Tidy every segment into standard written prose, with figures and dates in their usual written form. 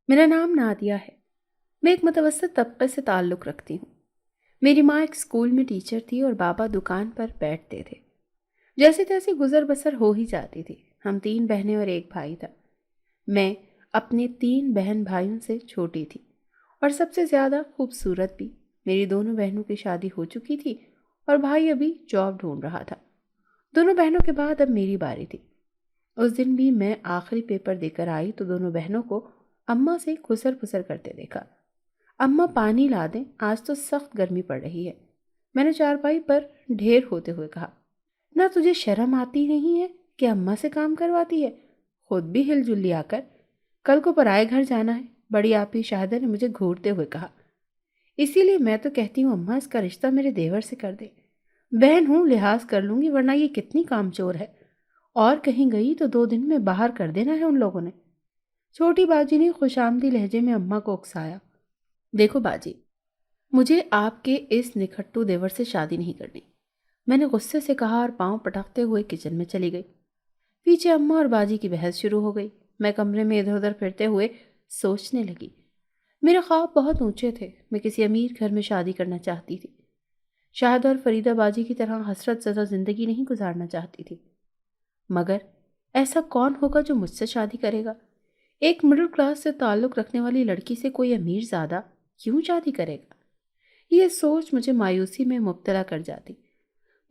میرا نام نادیہ ہے۔ میں ایک متوسط طبقے سے تعلق رکھتی ہوں۔ میری ماں ایک اسکول میں ٹیچر تھی اور بابا دکان پر بیٹھتے تھے۔ جیسے تیسے گزر بسر ہو ہی جاتی تھی۔ ہم 3 بہنیں اور ایک بھائی تھا۔ میں اپنے 3 بہن بھائیوں سے چھوٹی تھی اور سب سے زیادہ خوبصورت بھی۔ میری دونوں بہنوں کی شادی ہو چکی تھی اور بھائی ابھی جاب ڈھونڈ رہا تھا۔ دونوں بہنوں کے بعد اب میری باری تھی۔ اس دن بھی میں آخری پیپر دے کر آئی تو دونوں بہنوں کو اماں سے خسر پھسر کرتے دیکھا۔ اماں پانی لا دیں، آج تو سخت گرمی پڑ رہی ہے۔ میں نے چارپائی پر ڈھیر ہوتے ہوئے کہا، نہ تجھے شرم آتی نہیں ہے کہ اماں سے کام کرواتی ہے؟ خود بھی ہل جل لیا کر، کل کو پرائے گھر جانا ہے۔ بڑی آپی شاہدہ نے مجھے گھورتے ہوئے کہا۔ اسی لیے میں تو کہتی ہوں اماں اس کا رشتہ میرے دیور سے کر دے۔ بہن ہوں، لحاظ کر لوں گی، ورنہ یہ کتنی کام چور ہے، اور کہیں گئی تو 2 دن میں باہر کر دینا ہے ان لوگوں نے۔ چھوٹی باجی نے خوش آمدی لہجے میں اماں کو اکسایا۔ دیکھو باجی، مجھے آپ کے اس نکھٹو دیور سے شادی نہیں کرنی، میں نے غصے سے کہا اور پاؤں پٹکتے ہوئے کچن میں چلی گئی۔ پیچھے اماں اور باجی کی بحث شروع ہو گئی۔ میں کمرے میں ادھر ادھر پھرتے ہوئے سوچنے لگی۔ میرے خواب بہت اونچے تھے۔ میں کسی امیر گھر میں شادی کرنا چاہتی تھی۔ شاہد اور فریدہ باجی کی طرح حسرت زدہ زندگی نہیں گزارنا چاہتی تھی۔ مگر ایسا کون ہوگا جو مجھ سے شادی کرے گا؟ ایک مڈل کلاس سے تعلق رکھنے والی لڑکی سے کوئی امیر زادہ کیوں شادی کرے گا؟ یہ سوچ مجھے مایوسی میں مبتلا کر جاتی۔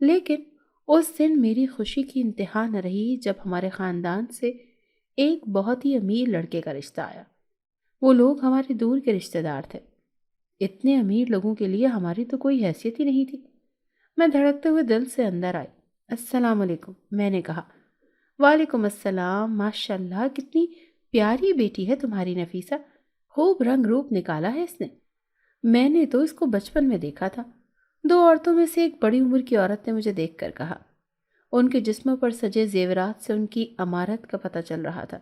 لیکن اس دن میری خوشی کی انتہا نہ رہی جب ہمارے خاندان سے ایک بہت ہی امیر لڑکے کا رشتہ آیا۔ وہ لوگ ہمارے دور کے رشتہ دار تھے۔ اتنے امیر لوگوں کے لیے ہماری تو کوئی حیثیت ہی نہیں تھی۔ میں دھڑکتے ہوئے دل سے اندر آئی۔ السلام علیکم، میں نے کہا۔ وعلیکم السلام، ماشاء اللہ کتنی پیاری بیٹی ہے تمہاری نفیسہ، خوب رنگ روپ نکالا ہے اس نے۔ میں نے تو اس کو بچپن میں دیکھا تھا۔ 2 عورتوں میں سے ایک بڑی عمر کی عورت نے مجھے دیکھ کر کہا۔ ان کے جسموں پر سجے زیورات سے ان کی امارت کا پتہ چل رہا تھا۔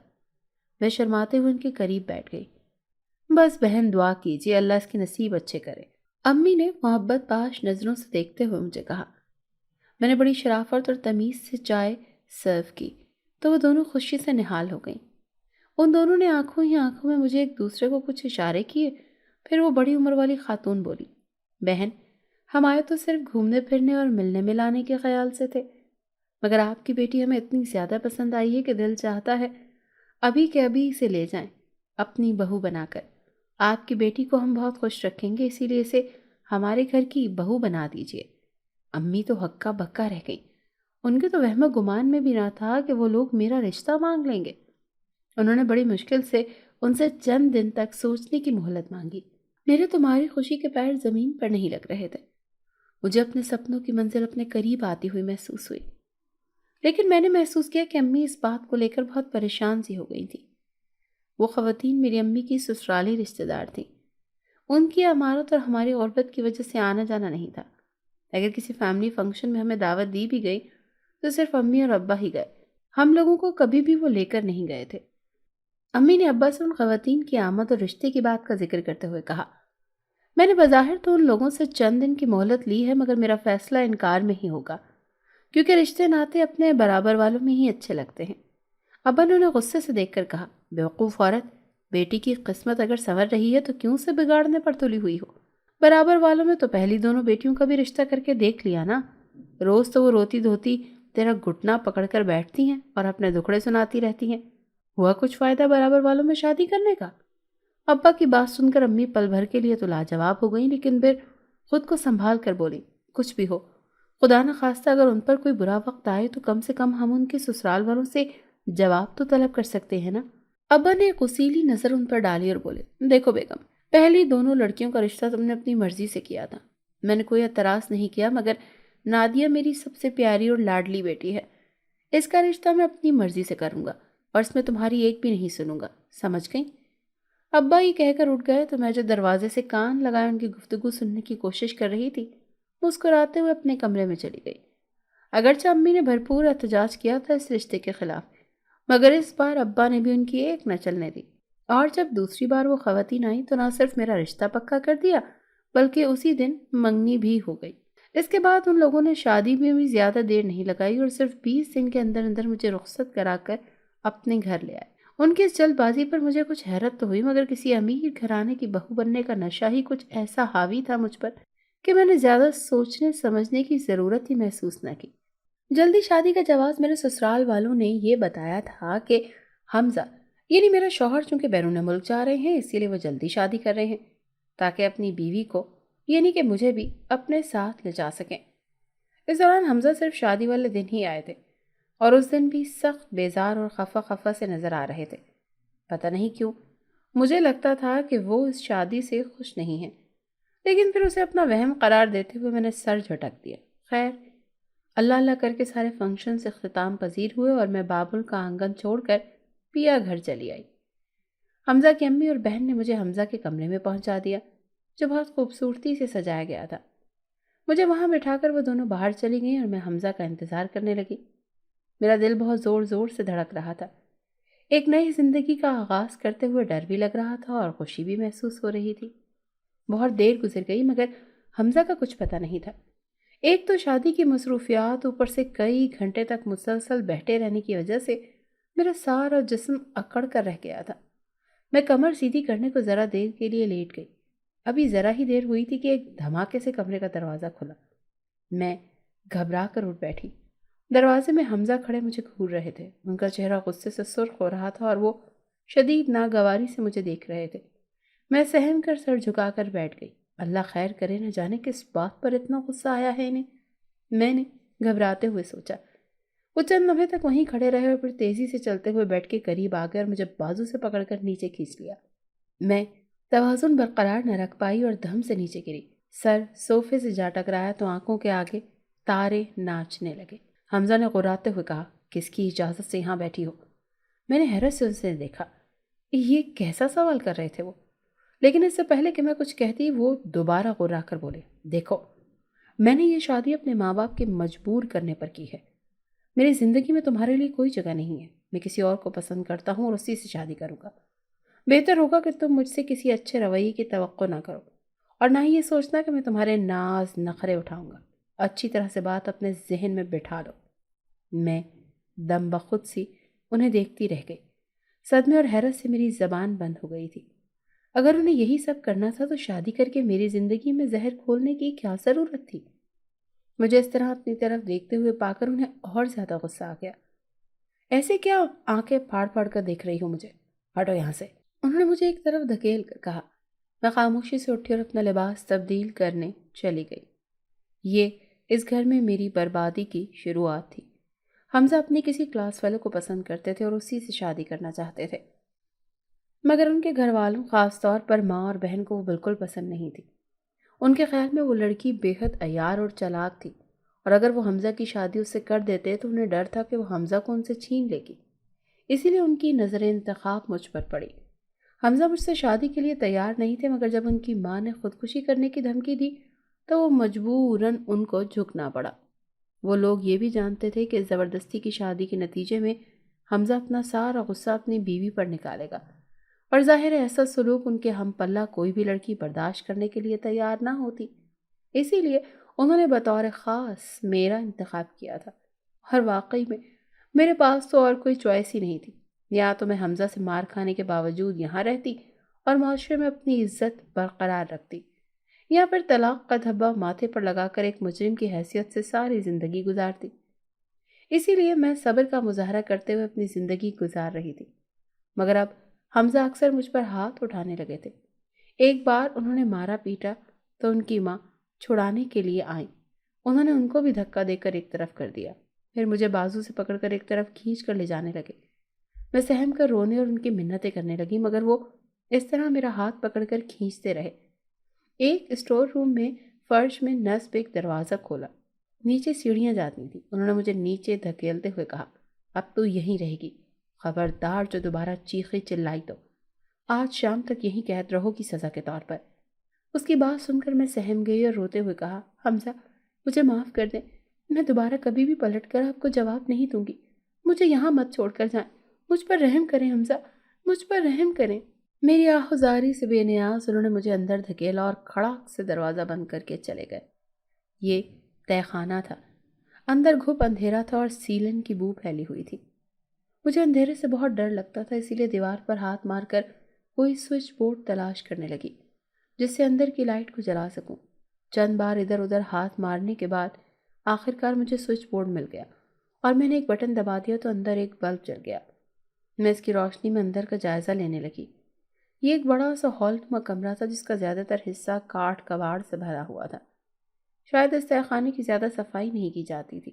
میں شرماتے ہوئے ان کے قریب بیٹھ گئی۔ بس بہن دعا کیجیے، اللہ اس کے نصیب اچھے کرے، امی نے محبت پاش نظروں سے دیکھتے ہوئے مجھے کہا۔ میں نے بڑی شرافت اور تمیز سے چائے سرو کی تو وہ دونوں خوشی سے نہال ہو گئیں۔ ان دونوں نے آنکھوں ہی آنکھوں میں مجھے ایک دوسرے کو کچھ اشارے کیے، پھر وہ بڑی عمر والی خاتون بولی، بہن ہم آئے تو صرف گھومنے پھرنے اور ملنے ملانے کے خیال سے تھے، مگر آپ کی بیٹی ہمیں اتنی زیادہ پسند آئی ہے کہ دل چاہتا ہے ابھی کے ابھی اسے لے جائیں اپنی بہو بنا کر۔ آپ کی بیٹی کو ہم بہت خوش رکھیں گے، اسی لیے اسے ہمارے گھر کی بہو بنا دیجیے۔ امی تو ہکا بکا رہ گئیں۔ ان کے تو وہم و گمان میں بھی نہ تھا کہ وہ لوگ میرا رشتہ مانگ لیں گے۔ انہوں نے بڑی مشکل سے ان سے چند دن تک سوچنے کی مہلت مانگی۔ میرے تمہاری خوشی کے پیر زمین پر نہیں لگ رہے تھے۔ مجھے اپنے سپنوں کی منزل اپنے قریب آتی ہوئی محسوس ہوئی، لیکن میں نے محسوس کیا کہ امی اس بات کو لے کر بہت پریشان سی ہو گئی تھی۔ وہ خواتین میری امی کی سسرالی رشتہ دار تھیں۔ ان کی امارت اور ہماری غربت کی وجہ سے آنا جانا نہیں تھا۔ اگر کسی فیملی فنکشن میں ہمیں دعوت دی بھی گئی تو صرف امی اور ابا ہی گئے، ہم لوگوں کو کبھی بھی وہ لے کر نہیں گئے تھے۔ امی نے ابا سے ان خواتین کی آمد اور رشتے کی بات کا ذکر کرتے ہوئے کہا، میں نے بظاہر تو ان لوگوں سے چند دن کی مہلت لی ہے، مگر میرا فیصلہ انکار میں ہی ہوگا، کیونکہ رشتے ناتے اپنے برابر والوں میں ہی اچھے لگتے ہیں۔ ابا نے انہیں غصے سے دیکھ کر کہا، بیوقوف عورت، بیٹی کی قسمت اگر سنور رہی ہے تو کیوں سے بگاڑنے پر تلی ہوئی ہو؟ برابر والوں میں تو پہلی دونوں بیٹیوں کا بھی رشتہ کر کے دیکھ لیا نا۔ روز تو وہ روتی دھوتی تیرا گھٹنا پکڑ کر بیٹھتی ہیں اور اپنے دکھڑے سناتی رہتی ہیں۔ ہوا کچھ فائدہ برابر والوں میں شادی کرنے کا؟ ابا کی بات سن کر امی پل بھر کے لیے تو لاجواب ہو گئیں، لیکن پھر خود کو سنبھال کر بولی، کچھ بھی ہو، خدا نہ خواستہ اگر ان پر کوئی برا وقت آئے تو کم سے کم ہم ان کے سسرال والوں سے جواب تو طلب کر سکتے ہیں نا۔ ابا نے ایک غصیلی نظر ان پر ڈالی اور بولے، دیکھو بیگم، پہلی دونوں لڑکیوں کا رشتہ تم نے اپنی مرضی سے کیا تھا، میں نے کوئی اعتراض نہیں کیا، مگر نادیہ میری سب سے پیاری اور لاڈلی بیٹی ہے۔ اس کا رشتہ میں اپنی مرضی سے کروں گا اور اس میں تمہاری ایک بھی نہیں سنوں گا، سمجھ گئیں؟ ابا یہ کہہ کر اٹھ گئے تو میں جو دروازے سے کان لگائے ان کی گفتگو سننے کی کوشش کر رہی تھی، مسکراتے ہوئے اپنے کمرے میں چلی گئی۔ اگرچہ امی نے بھرپور احتجاج کیا تھا اس رشتے کے خلاف، مگر اس بار ابا نے بھی ان کی ایک نہ چلنے دی، اور جب دوسری بار وہ خواتین آئیں تو نہ صرف میرا رشتہ پکا کر دیا بلکہ اسی دن منگنی بھی ہو گئی۔ اس کے بعد ان لوگوں نے شادی میں بھی زیادہ دیر نہیں لگائی اور صرف 20 دن کے اندر اندر مجھے رخصت کرا کر اپنے گھر لے آئے۔ ان کی اس جلد بازی پر مجھے کچھ حیرت تو ہوئی، مگر کسی امیر گھرانے کی بہو بننے کا نشہ ہی کچھ ایسا حاوی تھا مجھ پر کہ میں نے زیادہ سوچنے سمجھنے کی ضرورت ہی محسوس نہ کی۔ جلدی شادی کا جواز میرے سسرال والوں نے یہ بتایا تھا کہ حمزہ یعنی میرا شوہر چونکہ بیرون ملک جا رہے ہیں، اسی لیے وہ جلدی شادی کر رہے ہیں تاکہ اپنی بیوی کو یعنی کہ مجھے بھی اپنے ساتھ لے جا سکیں۔ اس دوران حمزہ صرف شادی والے دن ہی آئے تھے اور اس دن بھی سخت بیزار اور خفا خفا سے نظر آ رہے تھے۔ پتہ نہیں کیوں مجھے لگتا تھا کہ وہ اس شادی سے خوش نہیں ہیں، لیکن پھر اسے اپنا وہم قرار دیتے ہوئے میں نے سر جھٹک دیا۔ خیر، اللہ اللہ کر کے سارے فنکشن سے اختتام پذیر ہوئے اور میں بابل کا آنگن چھوڑ کر پیا گھر چلی آئی۔ حمزہ کی امی اور بہن نے مجھے حمزہ کے کمرے میں پہنچا دیا جو بہت خوبصورتی سے سجایا گیا تھا۔ مجھے وہاں بٹھا کر وہ دونوں باہر چلی گئیں اور میں حمزہ کا انتظار کرنے لگی۔ میرا دل بہت زور زور سے دھڑک رہا تھا۔ ایک نئی زندگی کا آغاز کرتے ہوئے ڈر بھی لگ رہا تھا اور خوشی بھی محسوس ہو رہی تھی۔ بہت دیر گزر گئی مگر حمزہ کا کچھ پتہ نہیں تھا۔ ایک تو شادی کی مصروفیات، اوپر سے کئی گھنٹے تک مسلسل بیٹھے رہنے کی وجہ سے میرا سارا جسم اکڑ کر رہ گیا تھا۔ میں کمر سیدھی کرنے کو ذرا دیر کے لیے لیٹ گئی۔ ابھی ذرا ہی دیر ہوئی تھی کہ ایک دھماکے سے کمرے کا دروازہ کھلا۔ میں گھبرا کر اٹھ بیٹھی۔ دروازے میں حمزہ کھڑے مجھے گھور رہے تھے۔ ان کا چہرہ غصے سے سرخ ہو رہا تھا اور وہ شدید ناگواری سے مجھے دیکھ رہے تھے۔ میں سہم کر سر جھکا کر بیٹھ گئی۔ اللہ خیر کرے، نہ جانے کس بات پر اتنا غصہ آیا ہے انہیں، میں نے گھبراتے ہوئے سوچا۔ وہ چند لمحے تک وہیں کھڑے رہے اور پھر تیزی سے چلتے ہوئے بیٹھ کے قریب آ گئے اور مجھے بازو سے پکڑ کر نیچے کھینچ لیا۔ میں توازن برقرار نہ رکھ پائی اور دھم سے نیچے گری۔ سر صوفے سے جا ٹکرایا تو آنکھوں کے آگے تارے ناچنے لگے۔ حمزہ نے غراتے ہوئے کہا، کس کی اجازت سے یہاں بیٹھی ہو؟ میں نے حیرت سے اسے دیکھا۔ یہ کیسا سوال کر رہے تھے وہ؟ لیکن اس سے پہلے کہ میں کچھ کہتی وہ دوبارہ غرا کر بولے، دیکھو، میں نے یہ شادی اپنے ماں باپ کے مجبور کرنے پر کی ہے۔ میری زندگی میں تمہارے لیے کوئی جگہ نہیں ہے۔ میں کسی اور کو پسند کرتا ہوں اور اسی سے شادی کروں گا۔ بہتر ہوگا کہ تم مجھ سے کسی اچھے رویے کی توقع نہ کرو اور نہ ہی یہ سوچنا کہ میں تمہارے ناز نخرے اٹھاؤں گا۔ اچھی طرح سے بات اپنے ذہن میں بٹھا لو۔ میں دم بخود سی انہیں دیکھتی رہ گئی۔ صدمے اور حیرت سے میری زبان بند ہو گئی تھی۔ اگر انہیں یہی سب کرنا تھا تو شادی کر کے میری زندگی میں زہر کھولنے کی کیا ضرورت تھی؟ مجھے اس طرح اپنی طرف دیکھتے ہوئے پا کر انہیں اور زیادہ غصہ آ گیا۔ ایسے کیا آنکھیں پھاڑ پھاڑ کر دیکھ رہی ہو مجھے؟ ہٹو یہاں سے، انہوں نے مجھے ایک طرف دھکیل کر کہا۔ میں خاموشی سے اٹھی اور اپنا لباس تبدیل کرنے چلی گئی۔ یہ اس گھر میں میری بربادی کی شروعات تھی۔ حمزہ اپنی کسی کلاس فیلو کو پسند کرتے تھے اور اسی سے شادی کرنا چاہتے تھے، مگر ان کے گھر والوں، خاص طور پر ماں اور بہن کو وہ بالکل پسند نہیں تھی۔ ان کے خیال میں وہ لڑکی بے حد عیار اور چالاک تھی اور اگر وہ حمزہ کی شادی اس سے کر دیتے تو انہیں ڈر تھا کہ وہ حمزہ کو ان سے چھین لے گی، اسی لیے ان کی نظر انتخاب مجھ پر پڑی۔ حمزہ مجھ سے شادی کے لیے تیار نہیں تھے، مگر جب ان کی ماں نے خودکشی کرنے کی دھمکی دی تو وہ مجبوراً ان کو جھکنا پڑا۔ وہ لوگ یہ بھی جانتے تھے کہ زبردستی کی شادی کے نتیجے میں حمزہ اپنا سارا غصہ اپنی بیوی پر نکالے گا اور ظاہر ہے ایسا سلوک ان کے ہم پلہ کوئی بھی لڑکی برداشت کرنے کے لیے تیار نہ ہوتی، اسی لیے انہوں نے بطور خاص میرا انتخاب کیا تھا۔ اور واقعی میں میرے پاس تو اور کوئی چوائس ہی نہیں تھی۔ یا تو میں حمزہ سے مار کھانے کے باوجود یہاں رہتی اور معاشرے میں اپنی عزت برقرار رکھتی، یا پھر طلاق کا دھبا ماتھے پر لگا کر ایک مجرم کی حیثیت سے ساری زندگی گزارتی۔ اسی لیے میں صبر کا مظاہرہ کرتے ہوئے اپنی زندگی گزار رہی تھی، مگر اب حمزہ اکثر مجھ پر ہاتھ اٹھانے لگے تھے۔ ایک بار انہوں نے مارا پیٹا تو ان کی ماں چھڑانے کے لیے آئیں۔ انہوں نے ان کو بھی دھکا دے کر ایک طرف کر دیا، پھر مجھے بازو سے پکڑ کر ایک طرف کھینچ کر لے جانے لگے۔ میں سہم کر رونے اور ان کی منتیں کرنے لگی، مگر وہ اس طرح میرا ہاتھ پکڑ کر کھینچتے رہے۔ ایک اسٹور روم میں فرش میں نصب ایک دروازہ کھولا، نیچے سیڑھیاں جاتی تھیں۔ انہوں نے مجھے نیچے دھکیلتے ہوئے کہا، اب تو یہیں رہے گی، خبردار جو دوبارہ چیخی چلائی تو آج شام تک یہیں قید رہو گی سزا کے طور پر۔ اس کی بات سن کر میں سہم گئی اور روتے ہوئے کہا، حمزہ مجھے معاف کر دیں، میں دوبارہ کبھی بھی پلٹ کر آپ کو جواب نہیں دوں گی، مجھے یہاں مت چھوڑ کر جائیں، مجھ پر رحم کریں حمزہ، مجھ پر رحم کریں۔ میری آہوزاری سے بے نیاز انہوں نے مجھے اندر دھکیلا اور کھڑاک سے دروازہ بند کر کے چلے گئے۔ یہ تہہ خانہ تھا، اندر گھپ اندھیرا تھا اور سیلن کی بو پھیلی ہوئی تھی۔ مجھے اندھیرے سے بہت ڈر لگتا تھا، اسی لیے دیوار پر ہاتھ مار کر کوئی سوئچ بورڈ تلاش کرنے لگی جس سے اندر کی لائٹ کو جلا سکوں۔ چند بار ادھر ادھر ہاتھ مارنے کے بعد آخر کار مجھے سوئچ بورڈ مل گیا اور میں نے ایک بٹن دبا دیا تو اندر ایک بلب جل گیا۔ میں اس کی روشنی میں اندر کا جائزہ لینے لگی۔ یہ ایک بڑا سا ہال نما کمرہ تھا جس کا زیادہ تر حصہ کاٹھ کباڑ سے بھرا ہوا تھا۔ شاید اس تہہ خانے کی زیادہ صفائی نہیں کی جاتی تھی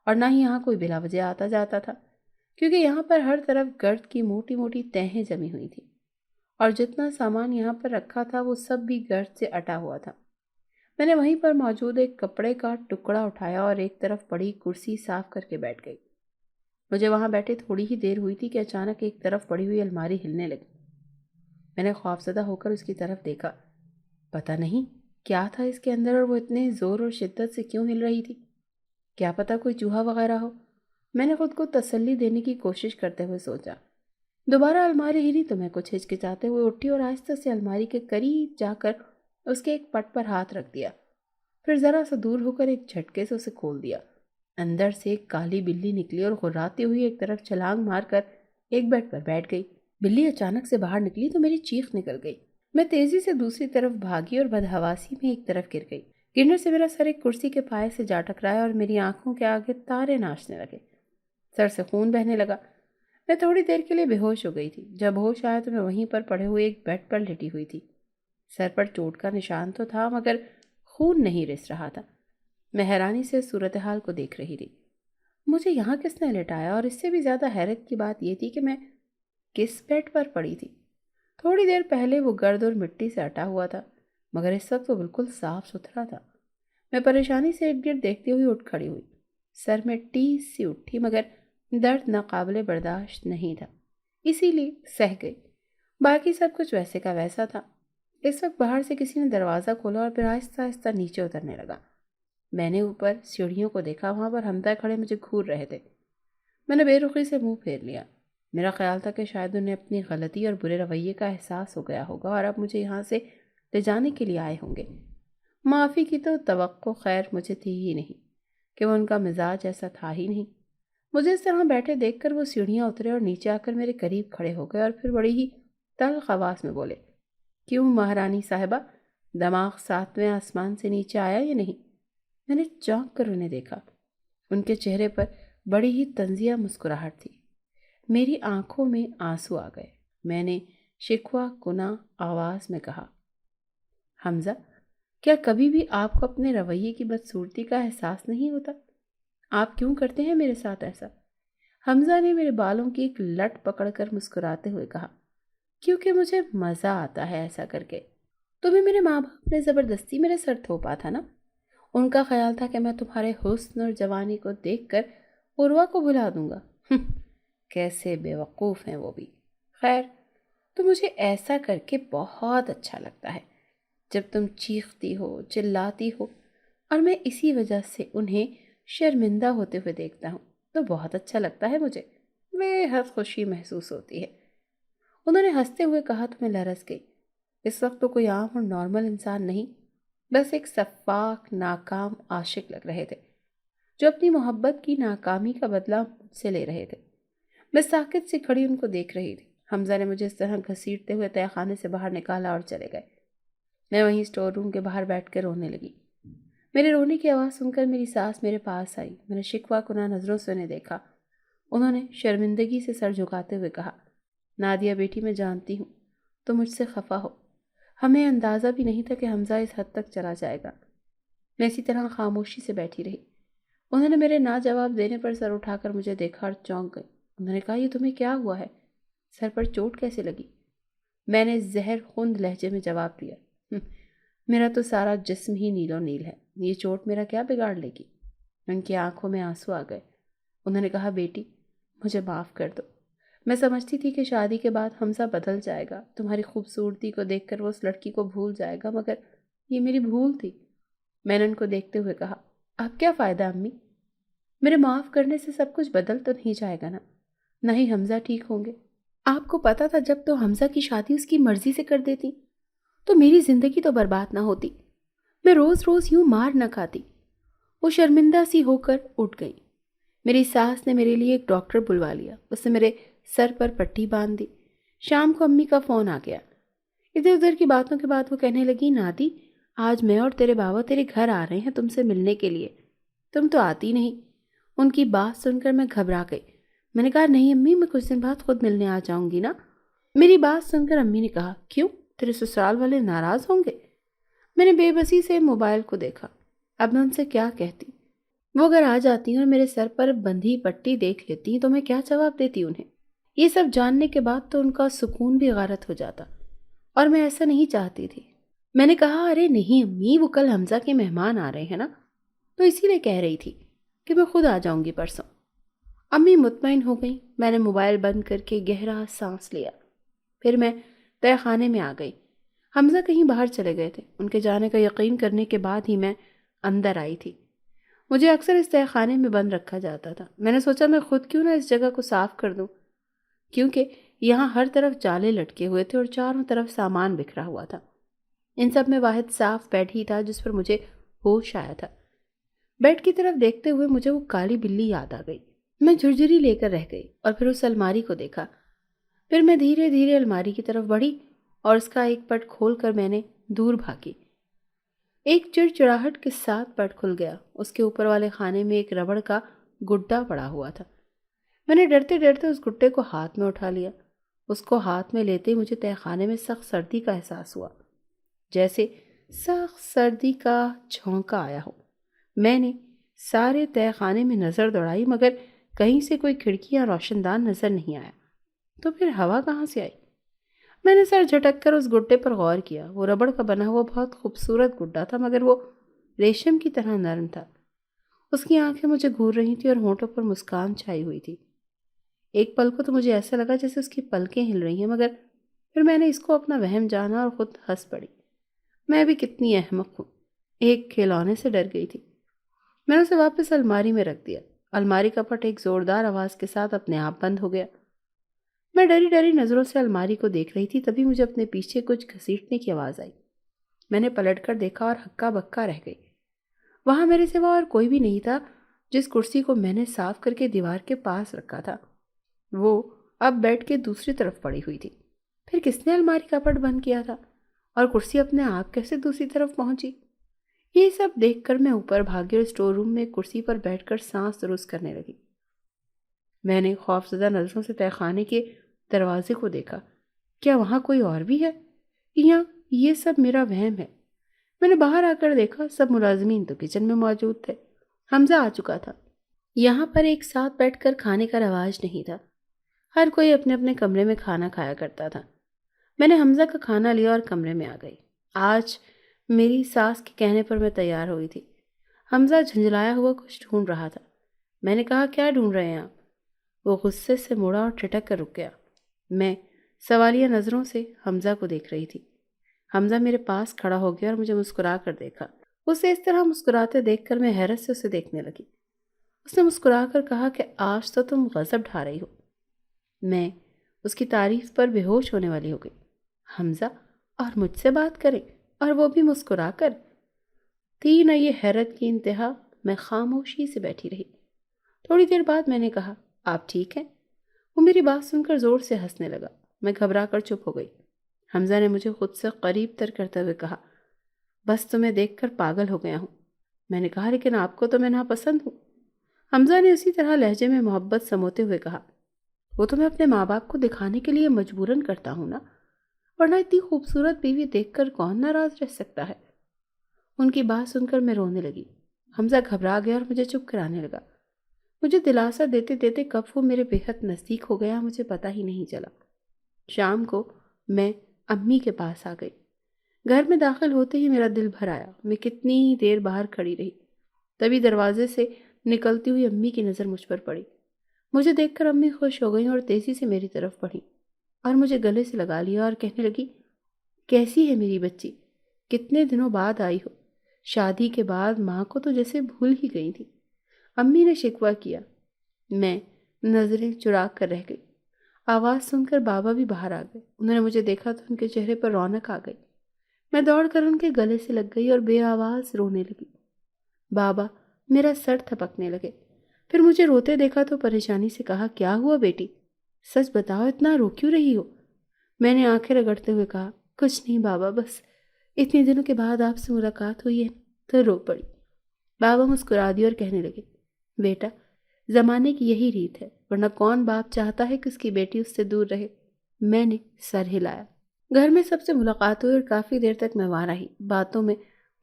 اور نہ ہی یہاں کوئی بلا وجہ آتا جاتا تھا، کیونکہ یہاں پر ہر طرف گرد کی موٹی موٹی تہیں جمی ہوئی تھی اور جتنا سامان یہاں پر رکھا تھا وہ سب بھی گرد سے اٹا ہوا تھا۔ میں نے وہیں پر موجود ایک کپڑے کا ٹکڑا اٹھایا اور ایک طرف پڑی کرسی صاف کر کے بیٹھ گئی۔ مجھے وہاں بیٹھے تھوڑی ہی دیر ہوئی تھی کہ اچانک ایک طرف پڑی ہوئی الماری ہلنے لگی۔ میں نے خوفزدہ ہو کر اس کی طرف دیکھا۔ پتہ نہیں کیا تھا اس کے اندر اور وہ اتنے زور اور شدت سے کیوں ہل رہی تھی۔ کیا پتہ کوئی چوہا وغیرہ ہو؟ میں نے خود کو تسلی دینے کی کوشش کرتے ہوئے سوچا۔ دوبارہ الماری ہلی تو میں کچھ ہچکچاتے ہوئے اٹھی اور آہستہ سے الماری کے قریب جا کر اس کے ایک پٹ پر ہاتھ رکھ دیا، پھر ذرا سا دور ہو کر ایک جھٹکے سے اسے کھول دیا۔ اندر سے ایک کالی بلی نکلی اور غراتی ہوئی ایک طرف چھلانگ مار کر ایک بیڈ پر بیٹھ گئی۔ بلی اچانک سے باہر نکلی تو میری چیخ نکل گئی۔ میں تیزی سے دوسری طرف بھاگی اور بدحواسی میں ایک طرف گر گئی۔ گرنے سے میرا سر ایک کرسی کے پائے سے جا ٹکرایا اور میری آنکھوں کے آگے تارے ناچنے لگے، سر سے خون بہنے لگا۔ میں تھوڑی دیر کے لیے بے ہوش ہو گئی تھی۔ جب ہوش آیا تو میں وہیں پر پڑے ہوئے ایک بیڈ پر لیٹی ہوئی تھی۔ سر پر چوٹ کا نشان تو تھا مگر خون نہیں رس رہا تھا۔ میں حیرانی سے صورتحال کو دیکھ رہی تھی۔ مجھے یہاں کس نے لٹایا؟ اور اس سے بھی زیادہ حیرت کی بات یہ تھی کہ میں کس بیڈ پر پڑی تھی؟ تھوڑی دیر پہلے وہ گرد اور مٹی سے اٹا ہوا تھا مگر اس وقت وہ بالکل صاف ستھرا تھا۔ میں پریشانی سے ارد گرد دیکھتے ہوئے اٹھ کھڑی ہوئی۔ سر میں ٹیس سی اٹھی مگر درد ناقابل برداشت نہیں تھا، اسی لیے سہ گئی۔ باقی سب کچھ ویسے کا ویسا تھا۔ اس وقت باہر سے کسی نے دروازہ کھولا اور پھر آہستہ آہستہ نیچے اترنے لگا۔ میں نے اوپر سیڑھیوں کو دیکھا، وہاں پر حمزہ کھڑے مجھے گھور رہے تھے۔ میں نے بے رخی سے منہ پھیر لیا۔ میرا خیال تھا کہ شاید انہیں اپنی غلطی اور برے رویے کا احساس ہو گیا ہوگا اور اب مجھے یہاں سے لے جانے کے لیے آئے ہوں گے۔ معافی کی تو توقع خیر مجھے تھی ہی نہیں کہ وہ ان کا مزاج ایسا تھا ہی نہیں۔ مجھے اس طرح بیٹھے دیکھ کر وہ سیڑھیاں اترے اور نیچے آ کر میرے قریب کھڑے ہو گئے اور پھر بڑی ہی تلخ آواز میں بولے، کیوں مہارانی صاحبہ، دماغ ساتویں آسمان سے نیچے آیا یا نہیں؟ میں نے چونک کر انہیں دیکھا۔ ان کے چہرے پر بڑی ہی طنزیہ مسکراہٹ تھی۔ میری آنکھوں میں آنسو آ گئے۔ میں نے شکوہ کناں آواز میں کہا، حمزہ، کیا کبھی بھی آپ کو اپنے رویے کی بدصورتی کا احساس نہیں ہوتا؟ آپ کیوں کرتے ہیں میرے ساتھ ایسا؟ حمزہ نے میرے بالوں کی ایک لٹ پکڑ کر مسکراتے ہوئے کہا، کیونکہ مجھے مزہ آتا ہے ایسا کر کے۔ تمہیں میرے ماں باپ نے زبردستی میرے سر تھوپا تھا نا؟ ان کا خیال تھا کہ میں تمہارے حسن اور جوانی کو دیکھ کر عروہ کو بھلا دوں گا۔ کیسے بے وقوف ہیں وہ بھی۔ خیر، تو مجھے ایسا کر کے بہت اچھا لگتا ہے جب تم چیختی ہو، چلاتی ہو اور میں اسی وجہ سے انہیں شرمندہ ہوتے ہوئے دیکھتا ہوں تو بہت اچھا لگتا ہے، مجھے بے حد خوشی محسوس ہوتی ہے۔ انہوں نے ہنستے ہوئے کہا تو میں لرز گئی۔ اس وقت تو کوئی عام اور نارمل انسان نہیں، بس ایک سفاک ناکام عاشق لگ رہے تھے جو اپنی محبت کی ناکامی کا بدلہ مجھ سے لے رہے تھے۔ میں ساکت سی کھڑی ان کو دیکھ رہی تھی۔ حمزہ نے مجھے اس طرح گھسیٹتے ہوئے تہہ خانے سے باہر نکالا اور چلے گئے۔ میں وہیں اسٹور روم کے باہر بیٹھ کر رونے لگی۔ میرے رونے کی آواز سن کر میری ساس میرے پاس آئی۔ میں نے شکوہ کناں نظروں سے انہیں دیکھا۔ انہوں نے شرمندگی سے سر جھکاتے ہوئے کہا، نادیہ بیٹی، میں جانتی ہوں تو مجھ سے خفا ہو، ہمیں اندازہ بھی نہیں تھا کہ حمزہ اس حد تک چلا جائے گا۔ میں اسی طرح خاموشی سے بیٹھی رہی۔ انہوں نے میرے نا جواب دینے پر سر اٹھا کر مجھے دیکھا اور چونک گئی۔ انہوں نے کہا، یہ تمہیں کیا ہوا ہے؟ سر پر چوٹ کیسے لگی؟ میں نے زہر خوند لہجے میں جواب دیا، میرا تو سارا جسم ہی نیل و نیل ہے، یہ چوٹ میرا کیا بگاڑ لے گی؟ ان کی آنکھوں میں آنسو آ گئے۔ انہوں نے کہا، بیٹی مجھے معاف کر دو، میں سمجھتی تھی کہ شادی کے بعد حمزہ بدل جائے گا، تمہاری خوبصورتی کو دیکھ کر وہ اس لڑکی کو بھول جائے گا، مگر یہ میری بھول تھی۔ میں نے ان کو دیکھتے ہوئے کہا، اب کیا فائدہ امی؟ میرے معاف کرنے سے سب کچھ بدل تو نہیں جائے گا نا؟ نہ ہی حمزہ ٹھیک ہوں گے۔ آپ کو پتا تھا جب تو حمزہ کی شادی اس کی مرضی سے کر دیتی تو میری زندگی تو برباد نہ ہوتی، میں روز روز یوں مار نہ کھاتی۔ وہ شرمندہ سی ہو کر اٹھ گئی۔ میری ساس نے میرے لیے ایک ڈاکٹر بلوا لیا، اس نے میرے سر پر پٹی باندھ دی۔ شام کو امی کا فون آ گیا۔ ادھر ادھر کی باتوں کے بعد وہ کہنے لگی، نادی آج میں اور تیرے بابا تیرے گھر آ رہے ہیں تم سے ملنے کے لیے، تم تو آتی نہیں۔ ان کی بات سن کر میں گھبرا گئی۔ میں نے کہا نہیں امی، میں کچھ دن بعد خود ملنے آ جاؤں گی نا۔ میری بات سن کر امی نے کہا، کیوں تیرے سسرال والے ناراض ہوں گے؟ میں نے بے بسی سے موبائل کو دیکھا، اب میں ان سے کیا کہتی؟ وہ اگر آ جاتی اور میرے سر پر بندھی پٹی دیکھ لیتی تو میں کیا جواب دیتی انہیں؟ یہ سب جاننے کے بعد تو ان کا سکون بھی غارت ہو جاتا، اور میں ایسا نہیں چاہتی تھی۔ میں نے کہا، ارے نہیں امی، وہ کل حمزہ کے مہمان آ رہے ہیں نا، تو اسی لیے کہہ رہی تھی کہ میں خود آ جاؤں گی پرسوں۔ امی مطمئن ہو گئیں۔ میں نے موبائل بند کر کے گہرا سانس لیا، پھر میں تہہ خانے میں آ گئی۔ حمزہ کہیں باہر چلے گئے تھے۔ ان کے جانے کا یقین کرنے کے بعد ہی میں اندر آئی تھی۔ مجھے اکثر اس تہہ خانے میں بند رکھا جاتا تھا۔ میں نے سوچا میں خود کیوں نہ اس جگہ کو صاف کر دوں، کیونکہ یہاں ہر طرف جالے لٹکے ہوئے تھے اور چاروں طرف سامان بکھرا ہوا تھا۔ ان سب میں واحد صاف بیڈ ہی تھا جس پر مجھے ہوش آیا تھا۔ بیڈ کی طرف دیکھتے ہوئے مجھے وہ کالی بلی یاد آ گئی۔ میں جھرجھری لے کر رہ گئی اور پھر اس الماری کو دیکھا۔ پھر میں دھیرے دھیرے الماری کی طرف بڑھی اور اس کا ایک پٹ کھول کر میں نے دور بھاگی۔ ایک چڑچڑاہٹ کے ساتھ پٹ کھل گیا۔ اس کے اوپر والے خانے میں ایک ربڑ کا گڈا پڑا ہوا تھا۔ میں نے ڈرتے ڈرتے اس گڈے کو ہاتھ میں اٹھا لیا۔ اس کو ہاتھ میں لیتے مجھے تہہ خانے میں سخت سردی کا احساس ہوا، جیسے سخت سردی کا جھونکا آیا ہو۔ میں نے سارے تہہ خانے میں نظر دوڑائی مگر کہیں سے کوئی کھڑکی یا روشن دان نظر نہیں آیا۔ تو پھر ہوا کہاں سے آئی؟ میں نے سر جھٹک کر اس گڈے پر غور کیا۔ وہ ربڑ کا بنا ہوا بہت خوبصورت گڈا تھا مگر وہ ریشم کی طرح نرم تھا۔ اس کی آنکھیں مجھے گھور رہی تھی اور ہونٹوں پر مسکان چھائی ہوئی تھی۔ ایک پل کو تو مجھے ایسا لگا جیسے اس کی پلکیں ہل رہی ہیں، مگر پھر میں نے اس کو اپنا وہم جانا اور خود ہنس پڑی۔ میں بھی کتنی احمق ہوں، ایک کھلونے سے ڈر گئی تھی۔ میں نے اسے واپس الماری میں رکھ دیا۔ الماری کا پٹ ایک زوردار آواز کے ساتھ اپنے آپ بند ہو گیا۔ میں ڈری ڈری نظروں سے الماری کو دیکھ رہی تھی، تبھی مجھے اپنے پیچھے کچھ گھسیٹنے کی آواز آئی۔ میں نے پلٹ کر دیکھا اور ہکا بکا رہ گئی۔ وہاں میرے سوا اور کوئی بھی نہیں تھا۔ جس کرسی کو میں نے صاف کر کے دیوار کے پاس رکھا تھا وہ اب بیڈ کے دوسری طرف پڑی ہوئی تھی۔ پھر کس نے الماری کا پٹ بند کیا تھا اور کرسی اپنے آپ کیسے دوسری طرف پہنچی؟ یہ سب دیکھ کر میں اوپر بھاگی اور اسٹور روم میں کرسی پر بیٹھ کر سانس درست کرنے لگی۔ میں نے خوفزدہ نظروں سے تہہ خانے کے دروازے کو دیکھا۔ کیا وہاں کوئی اور بھی ہے یا یہ سب میرا وہم ہے؟ میں نے باہر آ کر دیکھا، سب ملازمین تو کچن میں موجود تھے۔ حمزہ آ چکا تھا۔ یہاں پر ایک ساتھ بیٹھ کر کھانے کا رواج نہیں تھا، ہر کوئی اپنے اپنے کمرے میں کھانا کھایا کرتا تھا۔ میں نے حمزہ کا کھانا لیا اور کمرے میں آ گئی۔ آج میری ساس کے کہنے پر میں تیار ہوئی تھی۔ حمزہ جھنجھلایا ہوا کچھ ڈھونڈ رہا تھا۔ میں نے کہا، کیا ڈھونڈ رہے ہیں آپ؟ وہ غصے سے مڑا اور ٹھٹک کر رک گیا۔ میں سوالیہ نظروں سے حمزہ کو دیکھ رہی تھی۔ حمزہ میرے پاس کھڑا ہو گیا اور مجھے مسکرا کر دیکھا۔ اسے اس طرح مسکراتے دیکھ کر میں حیرت سے اسے دیکھنے لگی۔ اس نے مسکرا کر کہا کہ آج تو تم غضب ڈھا رہی ہو۔ میں اس کی تعریف پر بے ہوش ہونے والی ہو گئی۔ حمزہ اور مجھ سے بات کرے اور وہ بھی مسکرا کر؟ تھی نہ یہ حیرت کی انتہا۔ میں خاموشی سے بیٹھی رہی۔ تھوڑی دیر بعد میں نے کہا، آپ ٹھیک ہیں؟ وہ میری بات سن کر زور سے ہنسنے لگا۔ میں گھبرا کر چپ ہو گئی۔ حمزہ نے مجھے خود سے قریب تر کرتے ہوئے کہا، بس تمہیں دیکھ کر پاگل ہو گیا ہوں۔ میں نے کہا، لیکن آپ کو تو میں ناپسند ہوں۔ حمزہ نے اسی طرح لہجے میں محبت سموتے ہوئے کہا، وہ تو میں اپنے ماں باپ کو دکھانے کے لیے مجبوراً کرتا ہوں نا، ورنہ اتنی خوبصورت بیوی دیکھ کر کون ناراض رہ سکتا ہے؟ ان کی بات سن کر میں رونے لگی۔ حمزہ گھبرا گیا اور مجھے چپ کرانے لگا۔ مجھے دلاسا دیتے دیتے کب وہ میرے بے حد نزدیک ہو گیا مجھے پتہ ہی نہیں چلا۔ شام کو میں امی کے پاس آ گئی۔ گھر میں داخل ہوتے ہی میرا دل بھر آیا۔ میں کتنی ہی دیر باہر کھڑی رہی، تبھی دروازے سے نکلتی ہوئی امی کی نظر مجھ پر پڑی۔ مجھے دیکھ کر امی خوش ہو گئیں اور تیزی سے میری طرف بڑھیں اور مجھے گلے سے لگا لیا اور کہنے لگی، کیسی ہے میری بچی؟ کتنے دنوں بعد آئی ہو؟ شادی کے بعد ماں کو تو جیسے بھول ہی گئی تھی۔ امی نے شکوہ کیا۔ میں نظریں چرا کر رہ گئی۔ آواز سن کر بابا بھی باہر آ گئے۔ انہوں نے مجھے دیکھا تو ان کے چہرے پر رونق آ گئی۔ میں دوڑ کر ان کے گلے سے لگ گئی اور بے آواز رونے لگی۔ بابا میرا سر تھپکنے لگے، پھر مجھے روتے دیکھا تو پریشانی سے کہا، کیا ہوا بیٹی؟ سچ بتاؤ، اتنا رو کیوں رہی ہو؟ میں نے آنکھیں رگڑتے ہوئے کہا، کچھ نہیں بابا، بس اتنے دنوں کے بعد آپ سے ملاقات ہوئی ہے تو رو پڑی۔ بابا مسکرا دی اور کہنے لگے، بیٹا، زمانے کی یہی ریت ہے، ورنہ کون باپ چاہتا ہے کہ اس کی بیٹی اس سے دور رہے۔ میں نے سر ہلایا۔ گھر میں سب سے ملاقات ہوئی اور کافی دیر تک میں وہاں رہی۔ باتوں میں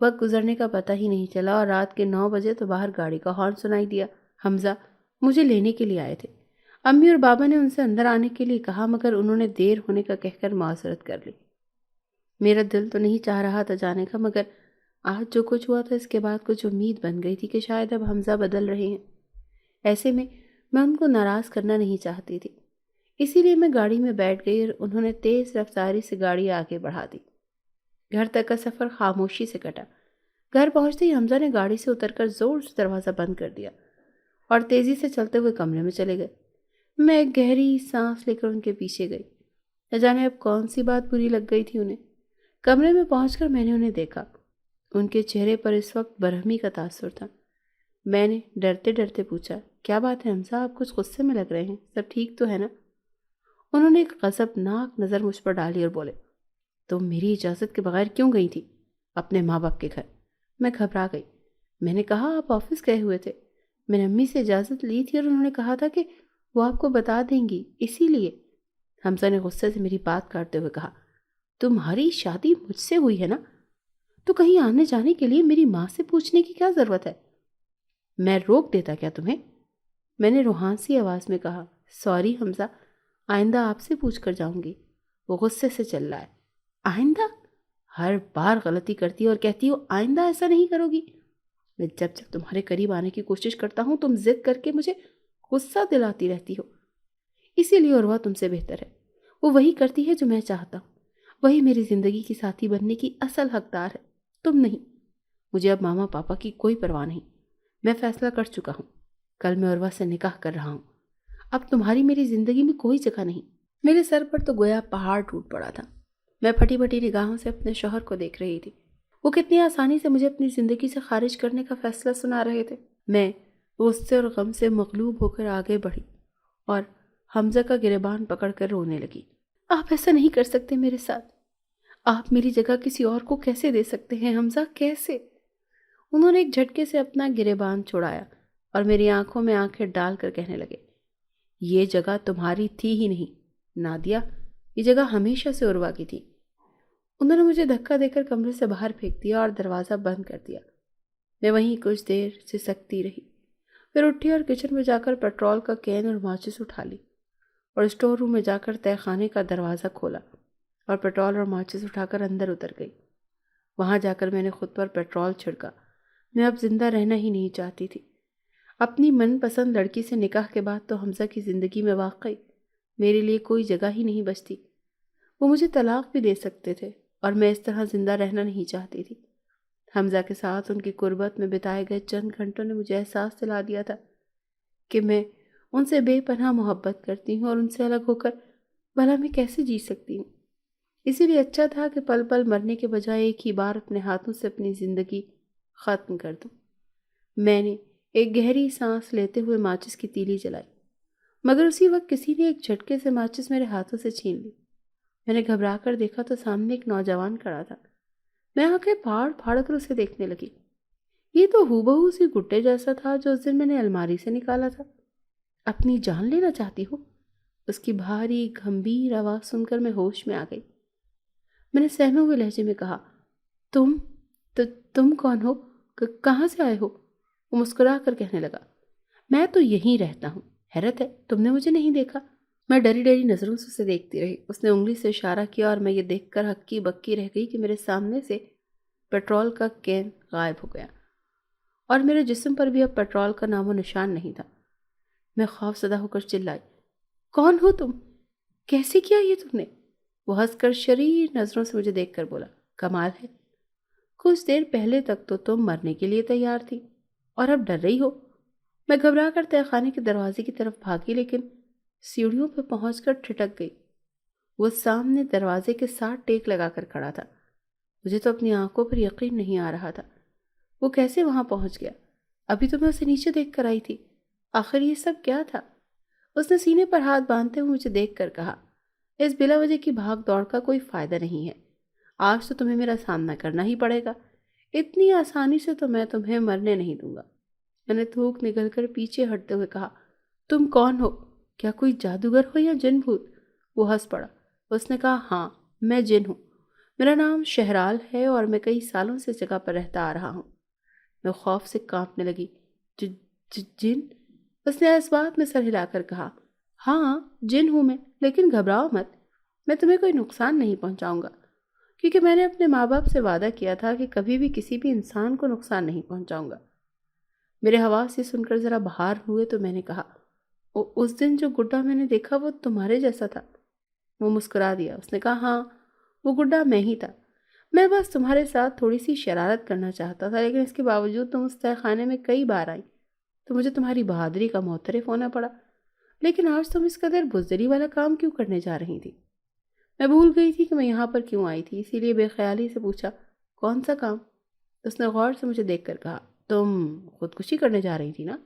وقت گزرنے کا پتہ ہی نہیں چلا اور رات کے 9 بجے تو باہر گاڑی کا ہارن سنائی دیا۔ حمزہ مجھے لینے کے لیے آئے تھے۔ امی اور بابا نے ان سے اندر آنے کے لیے کہا، مگر انہوں نے دیر ہونے کا کہہ کر معذرت کر لی۔ میرا دل تو نہیں چاہ رہا تھا جانے کا، مگر آج جو کچھ ہوا تھا اس کے بعد کچھ امید بن گئی تھی کہ شاید اب حمزہ بدل رہے ہیں۔ ایسے میں ان کو ناراض کرنا نہیں چاہتی تھی، اسی لیے میں گاڑی میں بیٹھ گئی اور انہوں نے تیز رفتاری سے گاڑی آگے بڑھا دی۔ گھر تک کا سفر خاموشی سے کٹا۔ گھر پہنچتے ہی حمزہ نے گاڑی سے اتر کر زور سے دروازہ بند کر دیا اور تیزی سے چلتے ہوئے کمرے میں چلے گئے۔ میں ایک گہری سانس لے کر ان کے پیچھے گئی۔ نہ جانے اب کون سی بات بری لگ گئی تھی انہیں۔ کمرے میں پہنچ کر میں نے انہیں دیکھا۔ ان کے چہرے پر اس وقت برہمی کا تاثر تھا۔ میں نے ڈرتے ڈرتے پوچھا، کیا بات ہے حمزہ، آپ کچھ غصے میں لگ رہے ہیں، سب ٹھیک تو ہے نا؟ انہوں نے ایک غضبناک نظر مجھ پر ڈالی اور بولے، تم میری اجازت کے بغیر کیوں گئی تھی اپنے ماں باپ کے گھر؟ میں گھبرا گئی۔ میں نے کہا، آپ آفس گئے ہوئے تھے، میں نے امی سے اجازت لی تھی اور انہوں نے کہا تھا کہ وہ آپ کو بتا دیں گی، اسی لیے۔ حمزہ نے غصے سے میری بات کاٹتے ہوئے کہا، تمہاری شادی مجھ سے ہوئی ہے نا، تو کہیں آنے جانے کے لیے میری ماں سے پوچھنے کی کیا ضرورت ہے؟ میں روک دیتا کیا تمہیں؟ میں نے روحانسی آواز میں کہا، سوری حمزہ، آئندہ آپ سے پوچھ کر جاؤں گی۔ وہ غصے سے چل رہا ہے، آئندہ؟ ہر بار غلطی کرتی اور کہتی ہو آئندہ ایسا نہیں کرو گی۔ میں جب جب تمہارے قریب آنے کی کوشش کرتا ہوں تم ضد کر کے مجھے غصہ دلاتی رہتی ہو۔ اسی لیے عروہ تم سے بہتر ہے، وہ وہی کرتی ہے جو میں چاہتا ہوں، وہی میری زندگی کی ساتھی بننے کی اصل حقدار ہے، تم نہیں۔ مجھے اب ماما پاپا کی کوئی پرواہ نہیں، میں فیصلہ کر چکا ہوں، کل میں عروہ سے نکاح کر رہا ہوں، اب تمہاری میری زندگی میں کوئی جگہ نہیں۔ میرے سر پر تو گویا پہاڑ ٹوٹ پڑا تھا۔ میں پھٹی پھٹی نگاہوں سے اپنے شوہر کو دیکھ رہی تھی۔ وہ کتنی آسانی سے مجھے اپنی زندگی سے خارج کرنے کا فیصلہ سنا رہے تھے۔ میں غصے اور غم سے مغلوب ہو کر آگے بڑھی اور حمزہ کا گریبان پکڑ کر رونے لگی۔ آپ ایسا نہیں کر سکتے میرے ساتھ، آپ میری جگہ کسی اور کو کیسے دے سکتے ہیں حمزہ، کیسے؟ انہوں نے ایک جھٹکے سے اپنا گریبان چھڑایا اور میری آنکھوں میں آنکھیں ڈال کر کہنے لگے، یہ جگہ تمہاری تھی ہی نہیں نادیہ، یہ جگہ ہمیشہ سے عروہ کی تھی۔ انہوں نے مجھے دھکا دے کر کمرے سے باہر پھینک دیا اور دروازہ بند کر دیا۔ میں وہیں کچھ دیر سے سکتی رہی، پھر اٹھی اور کچن میں جا کر پیٹرول کا کین اور ماچس اٹھا لی اور اسٹور روم میں جا کر تہہ خانے کا دروازہ کھولا اور پیٹرول اور ماچس اٹھا کر اندر اتر گئی۔ وہاں جا کر میں نے خود پر پیٹرول چھڑکا۔ میں اب زندہ رہنا ہی نہیں چاہتی تھی۔ اپنی من پسند لڑکی سے نکاح کے بعد تو حمزہ کی زندگی میں واقعی میرے لیے کوئی جگہ ہی نہیں بچتی۔ وہ مجھے طلاق بھی دے سکتے تھے اور میں اس طرح زندہ رہنا نہیں چاہتی تھی۔ حمزہ کے ساتھ ان کی قربت میں بتائے گئے چند گھنٹوں نے مجھے احساس دلا دیا تھا کہ میں ان سے بے پناہ محبت کرتی ہوں اور ان سے الگ ہو کر بھلا میں کیسے جی سکتی ہوں۔ اسی لیے اچھا تھا کہ پل پل مرنے کے بجائے ایک ہی بار اپنے ہاتھوں سے اپنی زندگی ختم کر دوں۔ میں نے ایک گہری سانس لیتے ہوئے ماچس کی تیلی جلائی، مگر اسی وقت کسی نے ایک جھٹکے سے ماچس میرے ہاتھوں سے چھین لی۔ میں نے گھبرا کر دیکھا تو سامنے ایک نوجوان کھڑا تھا۔ میں آنکھیں پھاڑ پھاڑ کر اسے دیکھنے لگی۔ یہ تو ہو بہو اسی گڈے جیسا تھا جو اس دن میں نے الماری سے نکالا تھا۔ اپنی جان لینا چاہتی ہو؟ اس کی بھاری گھمبیر آواز سن کر میں ہوش میں آ گئی۔ میں نے سہمے ہوئے لہجے میں کہا، تم کون ہو؟ کہاں سے آئے ہو؟ وہ مسکرا کر کہنے لگا، میں تو یہیں رہتا ہوں، حیرت ہے تم نے مجھے نہیں دیکھا۔ میں ڈری ڈری نظروں سے اسے دیکھتی رہی۔ اس نے انگلی سے اشارہ کیا اور میں یہ دیکھ کر ہکی بکی رہ گئی کہ میرے سامنے سے پیٹرول کا کین غائب ہو گیا اور میرے جسم پر بھی اب پیٹرول کا نام و نشان نہیں تھا۔ میں خوف زدہ ہو کر چلائی، کون ہو تم؟ کیسے کیا یہ تم نے؟ وہ ہنس کر شریر نظروں سے مجھے دیکھ کر بولا، کمال ہے، کچھ دیر پہلے تک تو تم مرنے کے لیے تیار تھی اور اب ڈر رہی ہو۔ میں گھبرا کر تہہ خانے کے دروازے کی طرف بھاگی لیکن سیڑھیوں پہ پہنچ کر ٹھٹک گئی۔ وہ سامنے دروازے کے ساتھ ٹیک لگا کر کھڑا تھا۔ مجھے تو اپنی آنکھوں پر یقین نہیں آ رہا تھا۔ وہ کیسے وہاں پہنچ گیا؟ ابھی تو میں اسے نیچے دیکھ کر آئی تھی۔ آخر یہ سب کیا تھا؟ اس نے سینے پر ہاتھ باندھتے ہوئے مجھے دیکھ کر کہا، اس بلا وجہ کی بھاگ دوڑ کا کوئی فائدہ نہیں ہے۔ آج تو تمہیں میرا سامنا کرنا ہی پڑے گا۔ اتنی آسانی سے تو میں تمہیں مرنے نہیں دوں گا۔ میں نے تھوک نگل کر پیچھے ہٹتے ہوئے کہا، تم کون ہو؟ کیا کوئی جادوگر ہو یا جن بھوت؟ وہ ہنس پڑا۔ اس نے کہا، ہاں میں جن ہوں۔ میرا نام شہرال ہے اور میں کئی سالوں سے اس جگہ پر رہتا آ رہا ہوں۔ میں خوف سے کانپنے لگی۔ جن؟ اس نے اس بات میں سر ہلا کر کہا، ہاں جن ہوں میں، لیکن گھبراؤ مت، میں تمہیں کوئی نقصان نہیں پہنچاؤں گا، کیونکہ میں نے اپنے ماں باپ سے وعدہ کیا تھا کہ کبھی بھی کسی بھی انسان کو نقصان نہیں پہنچاؤں گا۔ میرے حواس سے سن کر ذرا باہر ہوئے تو میں نے کہا، اس دن جو گڈا میں نے دیکھا وہ تمہارے جیسا تھا؟ وہ مسکرا دیا۔ اس نے کہا، ہاں وہ گڈا میں ہی تھا۔ میں بس تمہارے ساتھ تھوڑی سی شرارت کرنا چاہتا تھا، لیکن اس کے باوجود تم اس تہہ خانے میں کئی بار آئی تو مجھے تمہاری بہادری کا معترف ہونا پڑا۔ لیکن آج تم اس قدر بزدلی والا کام کیوں کرنے جا رہی تھی؟ میں بھول گئی تھی کہ میں یہاں پر کیوں آئی تھی، اسی لیے بے خیالی سے پوچھا، کون سا کام؟ اس نے غور سے مجھے دیکھ کر کہا، تم خودکشی کرنے جا رہی تھی نا؟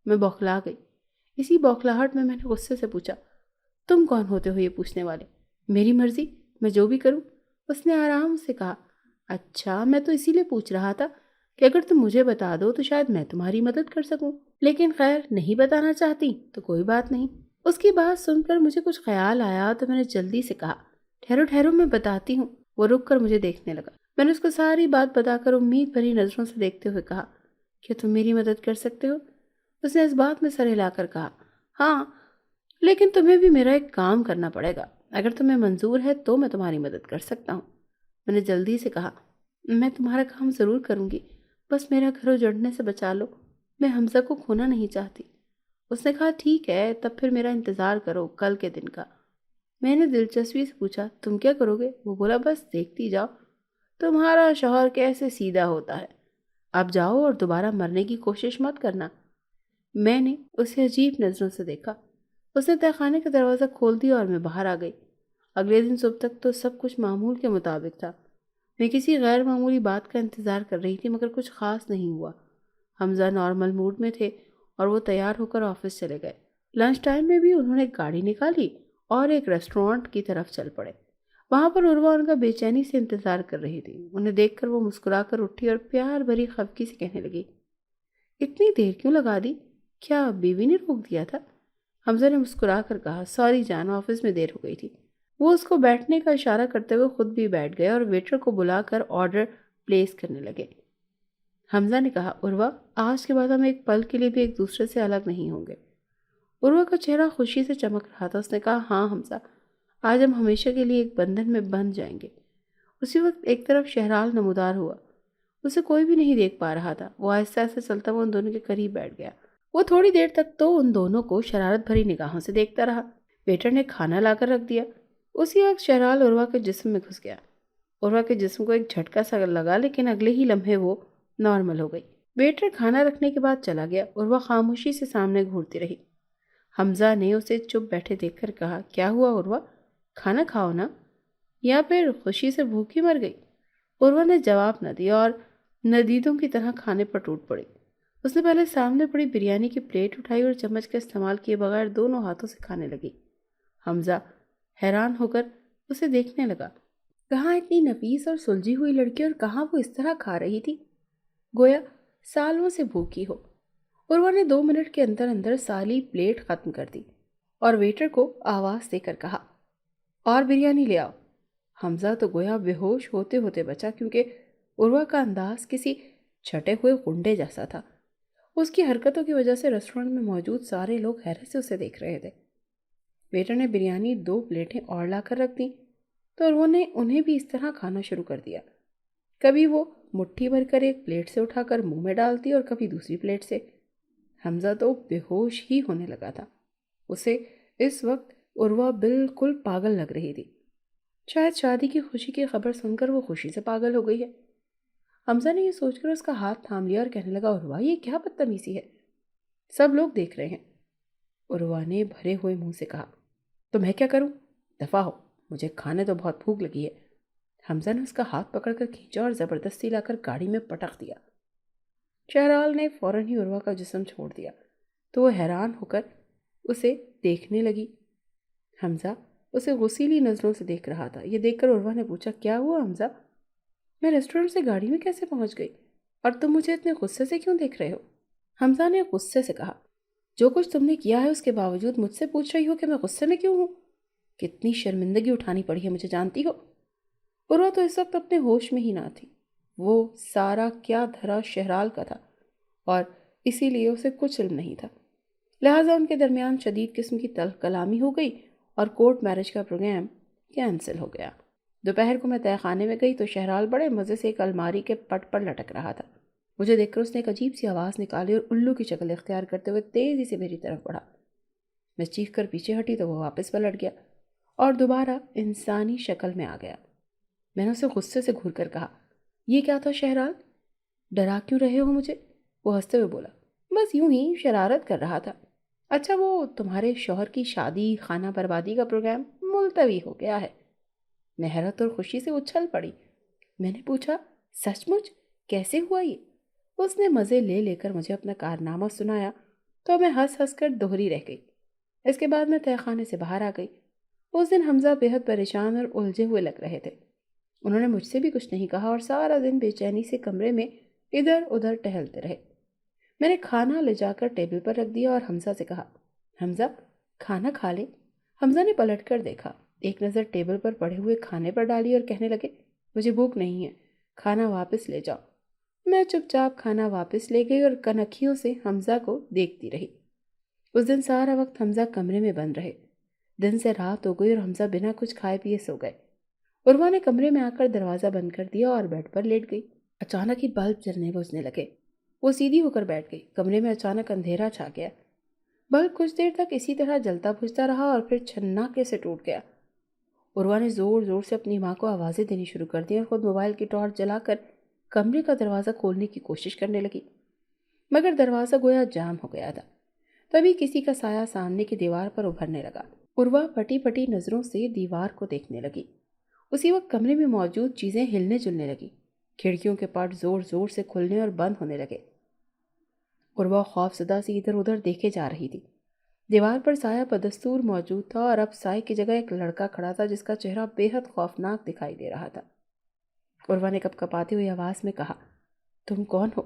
میں بوکھلا گئی۔ اسی بوکھلاہٹ میں نے غصے سے پوچھا، تم کون ہوتے ہو یہ پوچھنے والے؟ میری مرضی، میں جو بھی کروں۔ اس نے آرام سے کہا، اچھا میں تو اسی لیے پوچھ رہا تھا کہ اگر تم مجھے بتا دو تو شاید میں تمہاری مدد کر سکوں، لیکن خیر نہیں بتانا چاہتی تو کوئی بات نہیں۔ اس کی بات سن کر مجھے کچھ خیال آیا تو میں نے جلدی سے کہا، ٹھہرو ٹھہرو میں بتاتی ہوں۔ وہ رک کر مجھے دیکھنے لگا۔ میں نے اس کو ساری بات بتا کر امید بھری نظروں سے دیکھتے ہوئے کہا، کیا تم میری مدد کر سکتے ہو؟ اس نے اس بات میں سر ہلا کر کہا، ہاں لیکن تمہیں بھی میرا ایک کام کرنا پڑے گا، اگر تمہیں منظور ہے تو میں تمہاری مدد کر سکتا ہوں۔ میں نے جلدی سے کہا، میں تمہارا کام ضرور کروں گی، بس میرا گھر اجڑنے سے بچا لو، میں حمزہ کو کھونا نہیں چاہتی۔ اس نے کہا، ٹھیک ہے تب پھر میرا انتظار کرو کل کے دن کا۔ میں نے دلچسپی سے پوچھا، تم کیا کرو گے؟ وہ بولا، بس دیکھتی جاؤ تمہارا شوہر کیسے سیدھا ہوتا ہے، اب جاؤ اور دوبارہ مرنے کی کوشش مت کرنا۔ میں نے اسے عجیب نظروں سے دیکھا۔ اس نے تہہ خانے کا دروازہ کھول دیا اور میں باہر آ گئی۔ اگلے دن صبح تک تو سب کچھ معمول کے مطابق تھا۔ میں کسی غیر معمولی بات کا انتظار کر رہی تھی مگر کچھ خاص نہیں ہوا۔ حمزہ نارمل موڈ میں تھے اور وہ تیار ہو کر آفس چلے گئے۔ لنچ ٹائم میں بھی انہوں نے گاڑی نکالی اور ایک ریسٹورانٹ کی طرف چل پڑے۔ وہاں پر عروہ ان کا بے چینی سے انتظار کر رہی تھی۔ انہیں دیکھ کر وہ مسکرا کر اٹھی اور پیار بھری خفگی سے کہنے لگی، اتنی دیر کیوں لگا دی؟ کیا بیوی نے روک دیا تھا؟ حمزہ نے مسکرا کر کہا، سوری جان، آفس میں دیر ہو گئی تھی۔ وہ اس کو بیٹھنے کا اشارہ کرتے ہوئے خود بھی بیٹھ گئے اور ویٹر کو بلا کر آرڈر پلیس کرنے لگے۔ حمزہ نے کہا، عروہ آج کے بعد ہم ایک پل کے لیے بھی ایک دوسرے سے الگ نہیں ہوں گے۔ عروہ کا چہرہ خوشی سے چمک رہا تھا۔ اس نے کہا، ہاں حمزہ، آج ہم ہمیشہ کے لیے ایک بندھن میں بندھ جائیں گے۔ اسی وقت ایک طرف شہرال نمودار ہوا۔ اسے کوئی بھی نہیں دیکھ پا رہا تھا۔ وہ آہستہ آہستہ چلتا ہوا ان دونوں کے قریب بیٹھ گیا۔ وہ تھوڑی دیر تک تو ان دونوں کو شرارت بھری نگاہوں سے دیکھتا رہا۔ ویٹر نے کھانا لا کر رکھ دیا۔ اسی وقت شہرال عروہ کے جسم میں گھس گیا۔ عروہ کے جسم کو ایک جھٹکا سا لگا، لیکن اگلے ہی لمحے وہ نارمل ہو گئی۔ ویٹر کھانا رکھنے کے بعد چلا گیا۔ عروہ خاموشی سے سامنے گھورتی رہی۔ حمزہ نے اسے چپ بیٹھے دیکھ کر کہا، کیا ہوا عروہ؟ کھانا کھاؤ نا، یا پھر خوشی سے بھوکی مر گئی؟ عروہ نے جواب نہ دیا اور ندیدوں کی طرح کھانے پر ٹوٹ پڑی۔ اس نے پہلے سامنے پڑی بریانی کی پلیٹ اٹھائی اور چمچ کا استعمال کیے بغیر دونوں ہاتھوں سے کھانے لگی۔ حمزہ حیران ہو کر اسے دیکھنے لگا۔ کہاں اتنی نفیس اور سلجھی ہوئی لڑکی اور کہاں وہ اس طرح کھا رہی تھی، گویا سالوں سے بھوکی ہو۔ عروہ نے 2 منٹ کے اندر اندر سالی پلیٹ ختم کر دی اور ویٹر کو آواز دے کر کہا، اور بریانی لے آؤ۔ حمزہ تو گویا بے ہوش ہوتے ہوتے بچا، کیونکہ عروہ کا انداز کسی چھٹے ہوئے غنڈے جیسا تھا۔ اس کی حرکتوں کی وجہ سے ریسٹورنٹ میں موجود سارے لوگ حیرت سے اسے دیکھ رہے تھے۔ ویٹر نے بریانی 2 پلیٹیں اور لا کر رکھ دیں تو عروہ نے انہیں بھی اس طرح کھانا شروع کر دیا۔ کبھی وہ مٹھی بھر کر ایک پلیٹ سے اٹھا کر منہ میں ڈالتی اور کبھی دوسری پلیٹ سے۔ حمزہ تو بے ہوش ہی ہونے لگا تھا۔ اسے اس وقت عروہ بالکل پاگل لگ رہی تھی۔ شاید شادی کی خوشی کی خبر سن کر وہ خوشی سے پاگل ہو گئی ہے۔ حمزہ نے یہ سوچ کر اس کا ہاتھ تھام لیا اور کہنے لگا، عروہ یہ کیا بدتمیزی ہے، سب لوگ دیکھ رہے ہیں۔ عروہ نے بھرے ہوئے منہ سے کہا، تو میں کیا کروں؟ دفع ہو، مجھے کھانے تو بہت بھوک لگی ہے۔ حمزہ نے اس کا ہاتھ پکڑ کر کھینچا اور زبردستی لا کر گاڑی میں پٹک دیا۔ شہرال نے فوراً ہی عروہ کا جسم چھوڑ دیا۔ تو وہ حیران ہو کر اسے دیکھنے لگی۔ حمزہ اسے غصیلی نظروں سے دیکھ رہا تھا۔ یہ دیکھ کر عروہ نے پوچھا، کیا ہوا حمزہ؟ میں ریسٹورنٹ سے گاڑی میں کیسے پہنچ گئی اور تم مجھے اتنے غصے سے کیوں دیکھ رہے ہو؟ حمزہ نے غصے سے کہا، جو کچھ تم نے کیا ہے اس کے باوجود مجھ سے پوچھ رہی ہو کہ میں غصے میں کیوں ہوں؟ کتنی شرمندگی اٹھانی پڑی ہے مجھے، جانتی ہو؟ عروہ تو اس وقت اپنے ہوش میں ہی نہ تھی۔ وہ سارا کیا دھرا شہرال کا تھا اور اسی لیے اسے کچھ علم نہیں تھا، لہٰذا ان کے درمیان شدید قسم کی تلخ کلامی ہو گئی اور کورٹ میرج کا پروگرام کینسل ہو گیا۔ دوپہر کو میں تہہ خانے میں گئی تو شہرال بڑے مزے سے ایک الماری کے پٹ پر لٹک رہا تھا۔ مجھے دیکھ کر اس نے ایک عجیب سی آواز نکالی اور الو کی شکل اختیار کرتے ہوئے تیزی سے میری طرف بڑھا۔ میں چیخ کر پیچھے ہٹی تو وہ واپس پلٹ گیا اور دوبارہ انسانی شکل میں آ گیا۔ میں نے اسے غصے سے گھور کر کہا، یہ کیا تھا شہرال؟ ڈرا کیوں رہے ہو مجھے؟ وہ ہنستے ہوئے بولا، بس یوں ہی شرارت کر رہا تھا۔ اچھا، وہ تمہارے شوہر کی شادی خانہ بربادی کا پروگرام ملتوی ہو گیا ہے؟ میں حیرت اور خوشی سے اچھل پڑی۔ میں نے پوچھا، سچ مچ؟ کیسے ہوا یہ؟ اس نے مزے لے لے کر مجھے اپنا کارنامہ سنایا تو میں ہنس ہنس کر دوہری رہ گئی۔ اس کے بعد میں تہہ خانے سے باہر آ گئی۔ اس دن حمزہ بے حد پریشان اور الجھے ہوئے لگ رہے تھے۔ انہوں نے مجھ سے بھی کچھ نہیں کہا اور سارا دن بے چینی سے کمرے میں ادھر ادھر ٹہلتے رہے۔ میں نے کھانا لے جا کر ٹیبل پر رکھ دیا اور حمزہ سے کہا، حمزہ کھانا کھا لیں؟ حمزہ نے پلٹ کر دیکھا، ایک نظر ٹیبل پر پڑے ہوئے کھانے پر ڈالی اور کہنے لگے، مجھے بھوک نہیں ہے، کھانا واپس لے جاؤ۔ میں چپ چاپ کھانا واپس لے گئی اور کنکھیوں سے حمزہ کو دیکھتی رہی۔ اس دن سارا وقت حمزہ کمرے میں بند رہے۔ دن سے رات ہو گئی اور حمزہ بنا کچھ کھائے پیے سو گئے۔ عروہ نے کمرے میں آ کر دروازہ بند کر دیا اور بیڈ پر لیٹ گئی۔ اچانک ہی بلب جلنے بجھنے لگے۔ وہ سیدھی ہو کر بیٹھ گئی۔ کمرے میں اچانک اندھیرا چھا گیا۔ بلب کچھ دیر تک اسی طرح جلتا بجھتا رہا اور پھر چھناکے سے ٹوٹ گیا۔ عروہ نے زور زور سے اپنی ماں کو آوازیں دینی شروع کر دی اور خود موبائل کی ٹارچ جلا کر کمرے کا دروازہ کھولنے کی کوشش کرنے لگی، مگر دروازہ گویا جام ہو گیا تھا۔ تبھی کسی کا سایہ سامنے کی دیوار پر ابھرنے لگا۔ عروہ پھٹی پھٹی نظروں سے دیوار کو دیکھنے لگی۔ اسی وقت کمرے میں موجود چیزیں ہلنے جلنے لگی۔ کھڑکیوں کے پٹ زور زور سے کھلنے اور بند ہونے لگے۔ عروہ خوف زدہ سی ادھر ادھر دیکھے جا رہی تھی۔ دیوار پر سایہ بدستور موجود تھا اور اب سائے کی جگہ ایک لڑکا کھڑا تھا جس کا چہرہ بے حد خوفناک دکھائی دے رہا تھا۔ عروہ نے کپ کپاتی ہوئی آواز میں کہا، تم کون ہو؟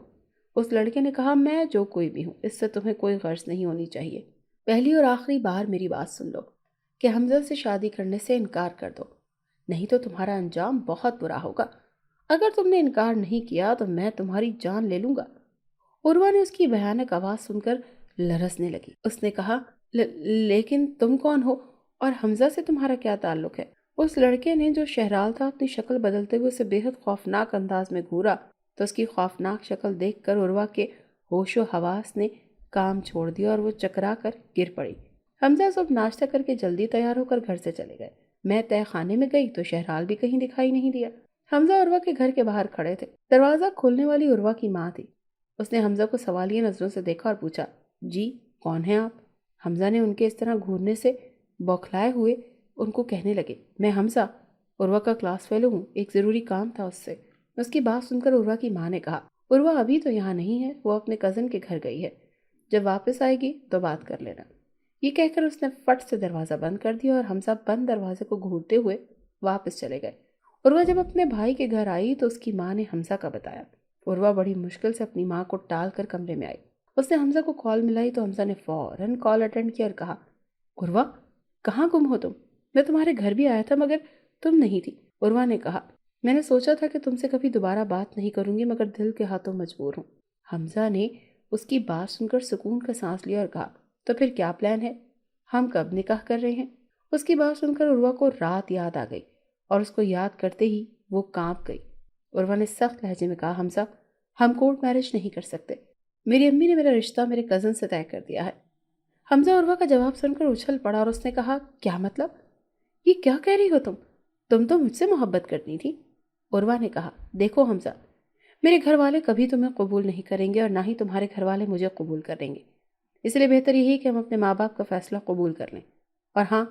اس لڑکے نے کہا، میں جو کوئی بھی ہوں، اس سے تمہیں کوئی غرض نہیں ہونی چاہیے۔ پہلی اور آخری بار میری بات سن لو کہ حمزہ سے شادی کرنے سے انکار کر دو، نہیں تو تمہارا انجام بہت برا ہوگا۔ اگر تم نے انکار نہیں کیا تو میں تمہاری جان لے لوں گا۔ عروہ نے اس کی بھیانک آواز سن کر لرزنے لگی۔ اس نے کہا، لیکن تم کون ہو اور حمزہ سے تمہارا کیا تعلق ہے؟ اس لڑکے نے جو شہرال تھا اپنی شکل بدلتے ہوئے اسے بے حد خوفناک انداز میں گھورا تو اس کی خوفناک شکل دیکھ کر عروہ کے ہوش و حواس نے کام چھوڑ دیا اور وہ چکرا کر گر پڑی۔ حمزہ صبح ناشتہ کر کے جلدی تیار ہو کر گھر سے چلے گئے۔ میں تہہ خانے میں گئی تو شہرال بھی کہیں دکھائی نہیں دیا۔ حمزہ عروہ کے گھر کے باہر کھڑے تھے۔ دروازہ کھولنے والی عروہ کی ماں تھی۔ اس نے حمزہ کو سوالیہ نظروں سے دیکھا اور پوچھا، جی کون ہیں آپ؟ حمزہ نے ان کے اس طرح گھورنے سے بوکھلائے ہوئے ان کو کہنے لگے، میں حمزہ عروہ کا کلاس فیلو ہوں، ایک ضروری کام تھا اس سے۔ اس کی بات سن کر عروہ کی ماں نے کہا، عروہ ابھی تو یہاں نہیں ہے، وہ اپنے کزن کے گھر گئی ہے، جب واپس آئے گی تو بات کر لینا۔ یہ کہہ کر اس نے فٹ سے دروازہ بند کر دیا اور حمزہ بند دروازے کو گھورتے ہوئے واپس چلے گئے۔ عروہ جب اپنے بھائی کے گھر آئی تو اس کی ماں نے حمزہ کا بتایا۔ عروہ بڑی مشکل سے اپنی ماں کو ٹال کر کمرے میں آئی۔ اس نے حمزہ کو کال ملائی تو حمزہ نے فوراً کال اٹینڈ کیا اور کہا، عروہ کہاں گم ہو تم؟ میں تمہارے گھر بھی آیا تھا مگر تم نہیں تھی۔ عروہ نے کہا، میں نے سوچا تھا کہ تم سے کبھی دوبارہ بات نہیں کروں گی مگر دل کے ہاتھوں مجبور ہوں۔ حمزہ نے اس کی بات سن کر سکون کا سانس لیا اور کہا، تو پھر کیا پلان ہے؟ ہم کب نکاح کر رہے ہیں؟ اس کی بات سن کر عروہ کو رات یاد آ گئی اور اس کو یاد کرتے ہی وہ کانپ گئی۔ عروہ نے سخت لہجے میں کہا، حمزہ ہم کورٹ میرج نہیں کر سکتے، میری امی نے میرا رشتہ میرے کزن سے طے کر دیا ہے۔ حمزہ عروہ کا جواب سن کر اچھل پڑا اور اس نے کہا، کیا مطلب؟ یہ کیا کہہ رہی ہو تم تو مجھ سے محبت کرنی تھی۔ عروہ نے کہا، دیکھو حمزہ، میرے گھر والے کبھی تمہیں قبول نہیں کریں گے اور نہ ہی تمہارے گھر والے مجھے قبول کریں گے، اس لیے بہتر یہی کہ ہم اپنے ماں باپ کا فیصلہ قبول کر لیں، اور ہاں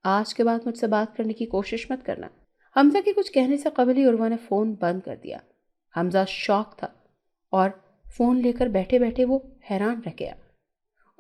آج کے بعد مجھ سے بات کرنے کی کوشش مت کرنا۔ حمزہ کے کچھ کہنے سے قبل ہی عروہ نے فون بند کر دیا۔ حمزہ شاک تھا اور فون لے کر بیٹھے بیٹھے وہ حیران رہ گیا۔